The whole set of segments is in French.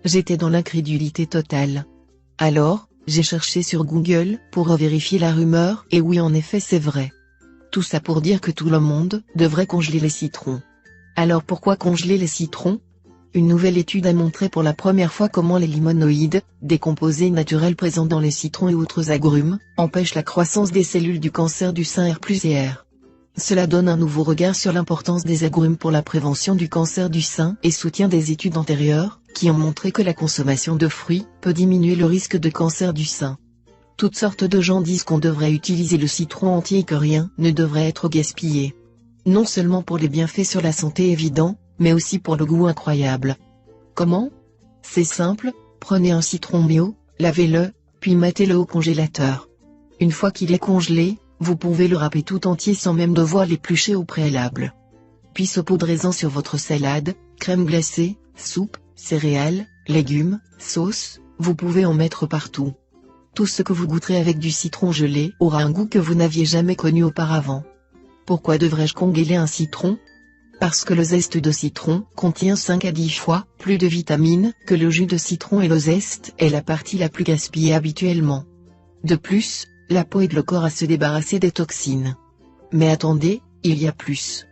J'étais dans l'incrédulité totale. Alors, j'ai cherché sur Google pour vérifier la rumeur et oui en effet c'est vrai. Tout ça pour dire que tout le monde devrait congeler les citrons. Alors pourquoi congeler les citrons? Une nouvelle étude a montré pour la première fois comment les limonoïdes, des composés naturels présents dans les citrons et autres agrumes, empêchent la croissance des cellules du cancer du sein R+R. Cela donne un nouveau regard sur l'importance des agrumes pour la prévention du cancer du sein et soutient des études antérieures, qui ont montré que la consommation de fruits peut diminuer le risque de cancer du sein. Toutes sortes de gens disent qu'on devrait utiliser le citron entier et que rien ne devrait être gaspillé. Non seulement pour les bienfaits sur la santé évidents, mais aussi pour le goût incroyable. Comment? C'est simple, prenez un citron bio, lavez-le, puis mettez-le au congélateur. Une fois qu'il est congelé, vous pouvez le râper tout entier sans même devoir l'éplucher au préalable. Puis saupoudrez-en sur votre salade, crème glacée, soupe, céréales, légumes, sauce, vous pouvez en mettre partout. Tout ce que vous goûterez avec du citron gelé aura un goût que vous n'aviez jamais connu auparavant. Pourquoi devrais-je congeler un citron? Parce que le zeste de citron contient 5 à 10 fois plus de vitamines que le jus de citron et le zeste est la partie la plus gaspillée habituellement. De plus, la peau aide le corps à se débarrasser des toxines. Mais attendez, il y a plus.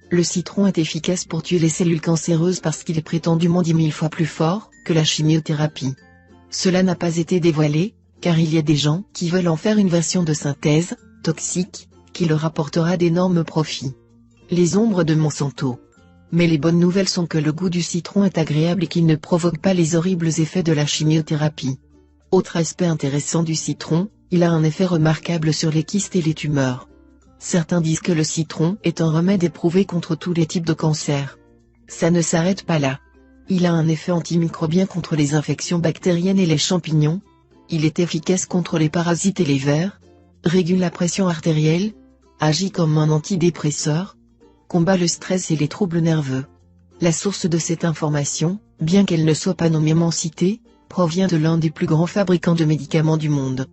Le citron est efficace pour tuer les cellules cancéreuses parce qu'il est prétendument 10 000 fois plus fort que la chimiothérapie. Cela n'a pas été dévoilé, car il y a des gens qui veulent en faire une version de synthèse, toxique, qui leur apportera d'énormes profits. Les ombres de Monsanto. Mais les bonnes nouvelles sont que le goût du citron est agréable et qu'il ne provoque pas les horribles effets de la chimiothérapie. Autre aspect intéressant du citron, il a un effet remarquable sur les kystes et les tumeurs. Certains disent que le citron est un remède éprouvé contre tous les types de cancers. Ça ne s'arrête pas là. Il a un effet antimicrobien contre les infections bactériennes et les champignons. Il est efficace contre les parasites et les vers. Régule la pression artérielle. Agit comme un antidépresseur. Combat le stress et les troubles nerveux. La source de cette information, bien qu'elle ne soit pas nommément citée, provient de l'un des plus grands fabricants de médicaments du monde.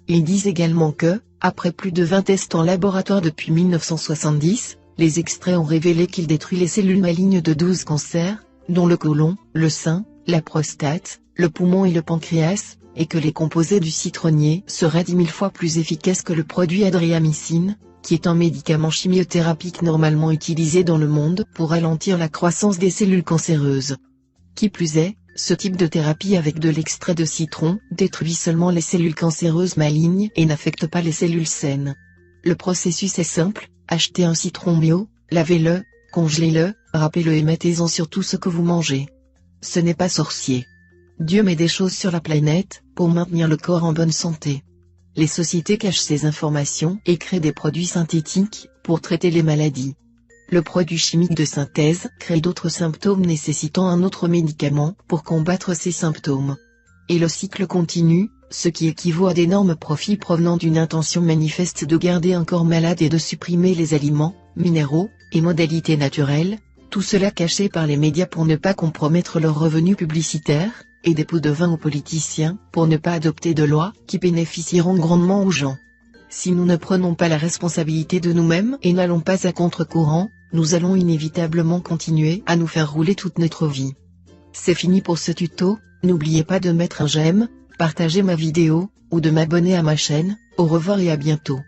Ils disent également que, après plus de 20 tests en laboratoire depuis 1970, les extraits ont révélé qu'il détruit les cellules malignes de 12 cancers, dont le côlon, le sein, la prostate, le poumon et le pancréas, et que les composés du citronnier seraient 10 000 fois plus efficaces que le produit adriamycine, qui est un médicament chimiothérapique normalement utilisé dans le monde pour ralentir la croissance des cellules cancéreuses. Qui plus est, ce type de thérapie avec de l'extrait de citron détruit seulement les cellules cancéreuses malignes et n'affecte pas les cellules saines. Le processus est simple, achetez un citron bio, lavez-le, congelez-le, râpez-le et mettez-en sur tout ce que vous mangez. Ce n'est pas sorcier. Dieu met des choses sur la planète pour maintenir le corps en bonne santé. Les sociétés cachent ces informations et créent des produits synthétiques pour traiter les maladies. Le produit chimique de synthèse crée d'autres symptômes nécessitant un autre médicament pour combattre ces symptômes. Et le cycle continue, ce qui équivaut à d'énormes profits provenant d'une intention manifeste de garder un corps malade et de supprimer les aliments, minéraux, et modalités naturelles, tout cela caché par les médias pour ne pas compromettre leurs revenus publicitaires, et des pots de vin aux politiciens pour ne pas adopter de lois qui bénéficieront grandement aux gens. Si nous ne prenons pas la responsabilité de nous-mêmes et n'allons pas à contre-courant, nous allons inévitablement continuer à nous faire rouler toute notre vie. C'est fini pour ce tuto, n'oubliez pas de mettre un j'aime, partager ma vidéo, ou de m'abonner à ma chaîne. Au revoir et à bientôt.